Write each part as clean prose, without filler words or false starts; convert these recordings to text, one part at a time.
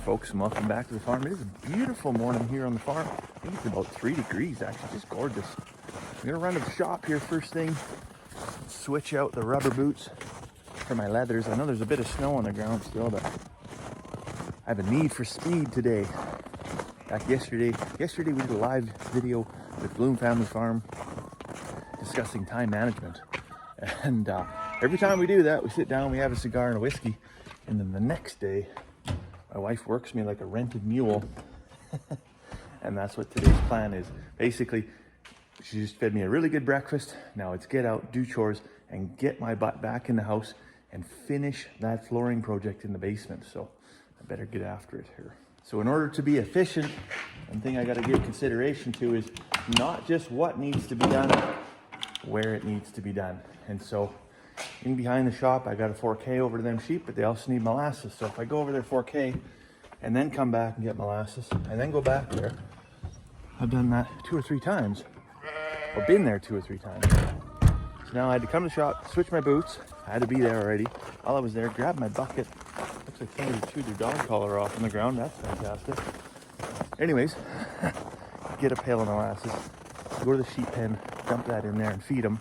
folks, and welcome back to the farm. It is a beautiful morning here on the farm. I think it's about 3 degrees, actually, just gorgeous. I'm gonna run to the shop here first thing, switch out the rubber boots for my leathers. I know there's a bit of snow on the ground still, but I have a need for speed today. Like yesterday we did a live video with Bloom Family Farm discussing time management. And every time we do that, we sit down, we have a cigar and a whiskey, and then the next day, my wife works me like a rented mule. And that's what today's plan is. Basically, she just fed me a really good breakfast. Now it's get out, do chores, and get my butt back in the house and finish that flooring project in the basement. So I better get after it here. So in order to be efficient, one thing I gotta give consideration to is not just what needs to be done, where it needs to be done. And so in behind the shop, I got a 4K over to them sheep, but they also need molasses. So if I go over there 4K and then come back and get molasses and then go back there, I've done that 2 or 3 times, or been there 2 or 3 times. So now I had to come to the shop, switch my boots. I had to be there already. While I was there, grab my bucket. Looks like somebody chewed their dog collar off on the ground. That's fantastic. Anyways, get a pail of molasses, go to the sheep pen, dump that in there and feed them.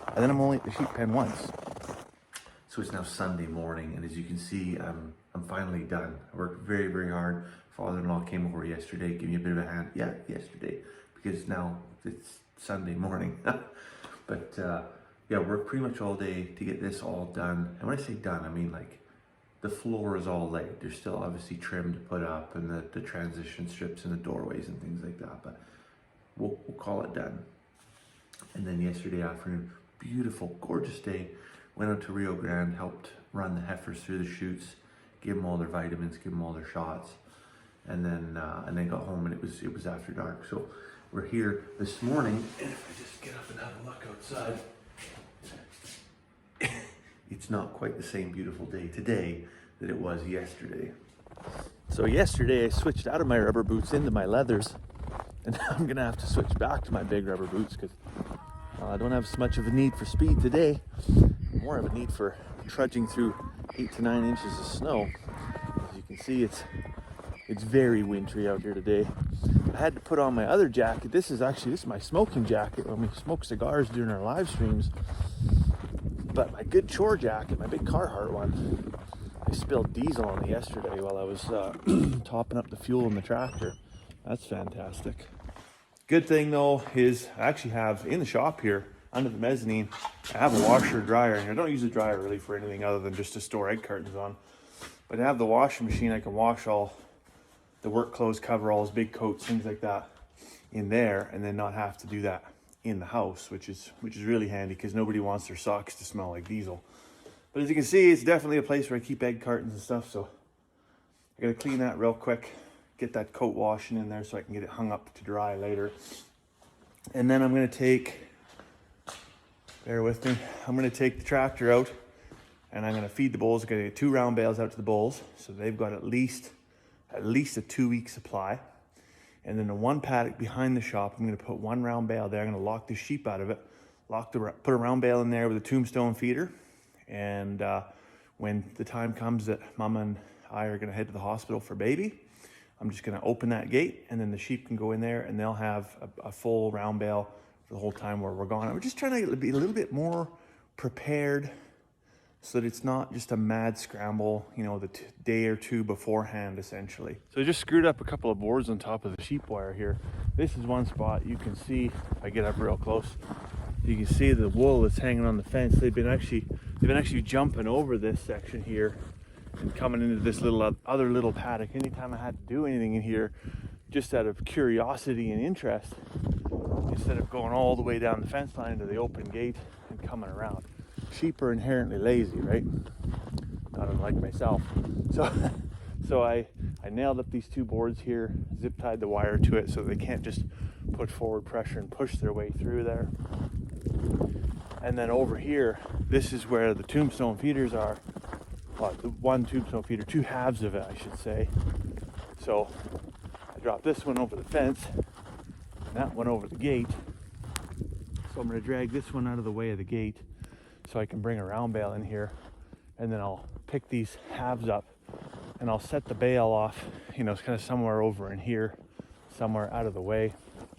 And then I'm only at the sheep pen once. So it's now Sunday morning, and as you can see, I'm finally done. I worked very, very hard. Father-in-law came over yesterday, gave me a bit of a hand. Yeah, yesterday, because now it's Sunday morning. But yeah, worked pretty much all day to get this all done. And when I say done, I mean like the floor is all laid. There's still obviously trim to put up and the transition strips and the doorways and things like that, but we'll call it done. And then yesterday afternoon, beautiful, gorgeous day. Went out to Rio Grande, helped run the heifers through the chutes, give them all their vitamins, give them all their shots, and then got home and it was after dark. So we're here this morning, and if I just get up and have a look outside, it's not quite the same beautiful day today that it was yesterday. So yesterday I switched out of my rubber boots into my leathers, and now I'm gonna have to switch back to my big rubber boots because I don't have so much of a need for speed today, more of a need for trudging through 8 to 9 inches of snow. As you can see, it's very wintry out here today. I had to put on my other jacket. This is my smoking jacket when we smoke cigars during our live streams. But my good chore jacket, my big Carhartt one, I spilled diesel on it yesterday while I was topping up the fuel in the tractor. That's fantastic. Good thing though is I actually have in the shop here under the mezzanine, I have a washer dryer in here. I don't use the dryer really for anything other than just to store egg cartons on. But I have the washing machine. I can wash all the work clothes, cover all his big coats, things like that in there, and then not have to do that in the house, which is really handy because nobody wants their socks to smell like diesel. But as you can see, it's definitely a place where I keep egg cartons and stuff. So I gotta clean that real quick. Get that coat washing in there so I can get it hung up to dry later. And then I'm gonna take, bear with me, I'm gonna take the tractor out and I'm gonna feed the bulls. I'm gonna get 2 round bales out to the bulls. So they've got at least a 2-week supply. And then the one paddock behind the shop, I'm gonna put 1 round bale there. I'm gonna lock the sheep out of it, put a round bale in there with a tombstone feeder. And when the time comes that Mama and I are gonna head to the hospital for baby, I'm just gonna open that gate and then the sheep can go in there and they'll have a full round bale for the whole time where we're gone. We're just trying to be a little bit more prepared so that it's not just a mad scramble, you know, the day or two beforehand, essentially. So I just screwed up a couple of boards on top of the sheep wire here. This is one spot you can see, if I get up real close, you can see the wool that's hanging on the fence. They've been actually jumping over this section here and coming into this other little paddock. Anytime I had to do anything in here, just out of curiosity and interest, instead of going all the way down the fence line to the open gate and coming around. Sheep are inherently lazy, right? Not unlike myself. So I nailed up these 2 boards here, zip tied the wire to it so they can't just put forward pressure and push their way through there. And then over here, this is where the tombstone feeders are. Well, the 1 tombstone feeder, 2 halves of it, I should say. So I dropped this one over the fence and that one over the gate. So I'm gonna drag this one out of the way of the gate so I can bring a round bale in here, and then I'll pick these halves up and I'll set the bale off, you know, it's kind of somewhere over in here, somewhere out of the way.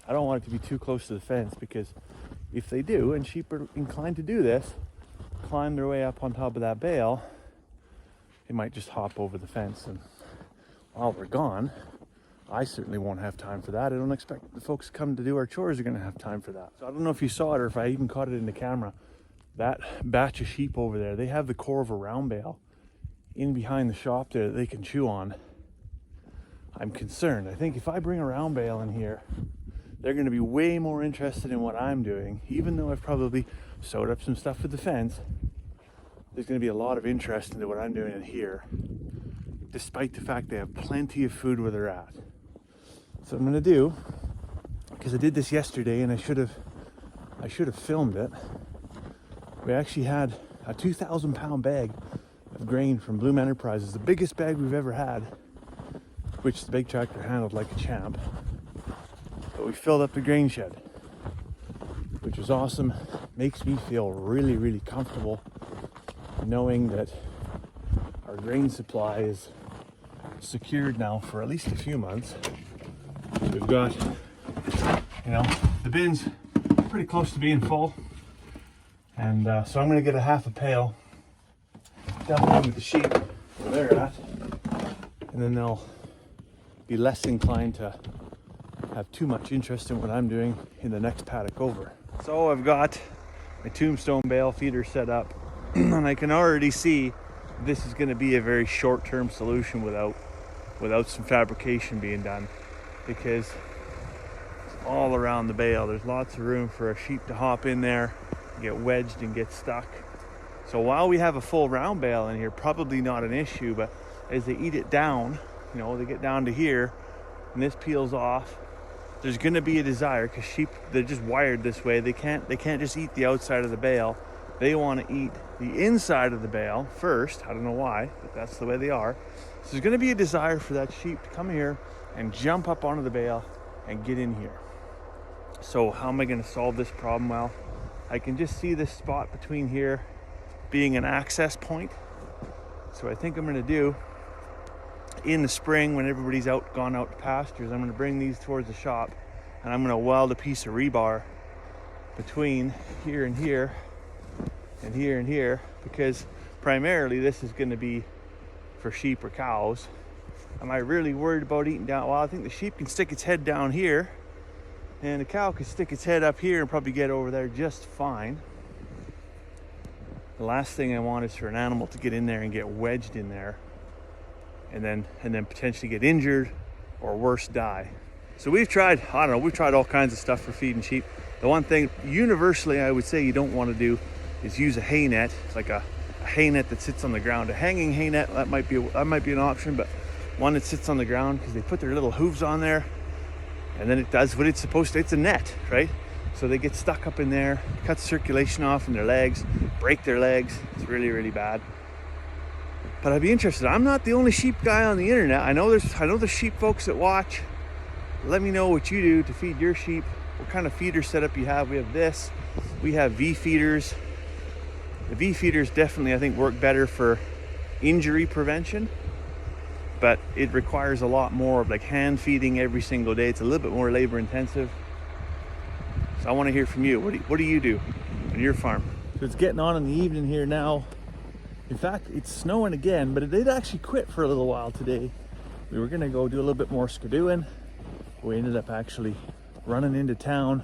I don't want it to be too close to the fence, because if they do, and sheep are inclined to do this, climb their way up on top of that bale, they might just hop over the fence, and while we're gone, I certainly won't have time for that. I don't expect the folks come to do our chores are going to have time for that. So I don't know if you saw it or if I even caught it in the camera. That batch of sheep over there, they have the core of a round bale in behind the shop there that they can chew on. I'm concerned. I think if I bring a round bale in here, they're going to be way more interested in what I'm doing. Even though I've probably sewed up some stuff with the fence, there's going to be a lot of interest into what I'm doing in here, despite the fact they have plenty of food where they're at. So I'm going to do, because I did this yesterday and I should have filmed it. We actually had a 2,000 pound bag of grain from Bloom Enterprises, the biggest bag we've ever had, which the big tractor handled like a champ. But we filled up the grain shed, which was awesome. Makes me feel really, really comfortable knowing that our grain supply is secured now for at least a few months. We've got, you know, the bins pretty close to being full. And so I'm going to get a half a pail down with the sheep where they're at, and then they'll be less inclined to have too much interest in what I'm doing in the next paddock over. So I've got my tombstone bale feeder set up, and I can already see this is going to be a very short-term solution without some fabrication being done, because it's all around the bale. There's lots of room for a sheep to hop in there, get wedged and get stuck. So while we have a full round bale in here, probably not an issue, but as they eat it down, you know, they get down to here and this peels off, there's going to be a desire, because sheep, they're just wired this way. They can't just eat the outside of the bale. They want to eat the inside of the bale first. I don't know why, but that's the way they are. So there's going to be a desire for that sheep to come here and jump up onto the bale and get in here. So how am I going to solve this problem? Well, I can just see this spot between here being an access point. So I think I'm going to do, in the spring when everybody's gone out to pastures, I'm going to bring these towards the shop, and I'm going to weld a piece of rebar between here and here and here and here, because primarily this is going to be for sheep or cows. Am I really worried about eating down? Well, I think the sheep can stick its head down here, and the cow can stick its head up here and probably get over there just fine. The last thing I want is for an animal to get in there and get wedged in there, and then potentially get injured, or worse, die. So we've tried all kinds of stuff for feeding sheep. The one thing universally I would say you don't want to do is use a hay net, like a hay net that sits on the ground. A hanging hay net, that might be an option, but one that sits on the ground, because they put their little hooves on there, and then it does what it's supposed to. It's a net, right? So they get stuck up in there, cut circulation off in their legs, break their legs. It's really, really bad. But I'd be interested. I'm not the only sheep guy on the internet. I know there's sheep folks that watch. Let me know what you do to feed your sheep, what kind of feeder setup you have. We have this. We have V feeders. The V feeders definitely, I think, work better for injury prevention, but it requires a lot more of like hand feeding every single day. It's a little bit more labor intensive. So I want to hear from you. What do you do on your farm? So it's getting on in the evening here now. In fact, it's snowing again, but it did actually quit for a little while today. We were gonna go do a little bit more skidooing. We ended up actually running into town.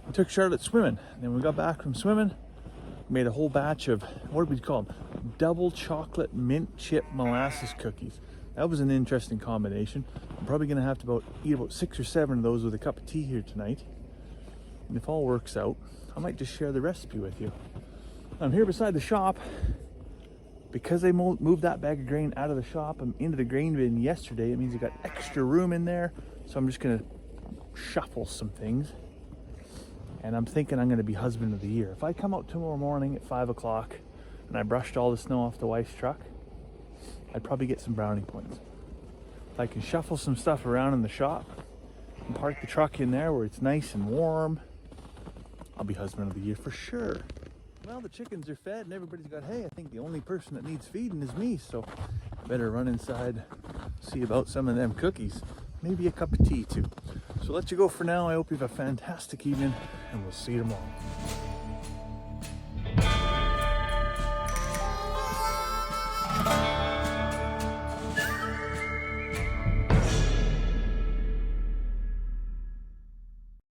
We took Charlotte swimming. And then we got back from swimming, made a whole batch of, what do we call them? Double chocolate mint chip molasses cookies. That was an interesting combination. I'm probably gonna have to eat about 6 or 7 of those with a cup of tea here tonight. And if all works out, I might just share the recipe with you. I'm here beside the shop because they moved that bag of grain out of the shop and into the grain bin yesterday. It means you got extra room in there. So I'm just gonna shuffle some things. And I'm thinking I'm gonna be husband of the year. If I come out tomorrow morning at 5 o'clock and I brushed all the snow off the wife's truck, I'd probably get some brownie points. If I can shuffle some stuff around in the shop and park the truck in there where it's nice and warm, I'll be husband of the year for sure. well, the chickens are fed and everybody's got hay. I think the only person that needs feeding is me, so I better run inside, see about some of them cookies. Maybe a cup of tea too. So I'll let you go for now. I hope you have a fantastic evening, and we'll see you tomorrow.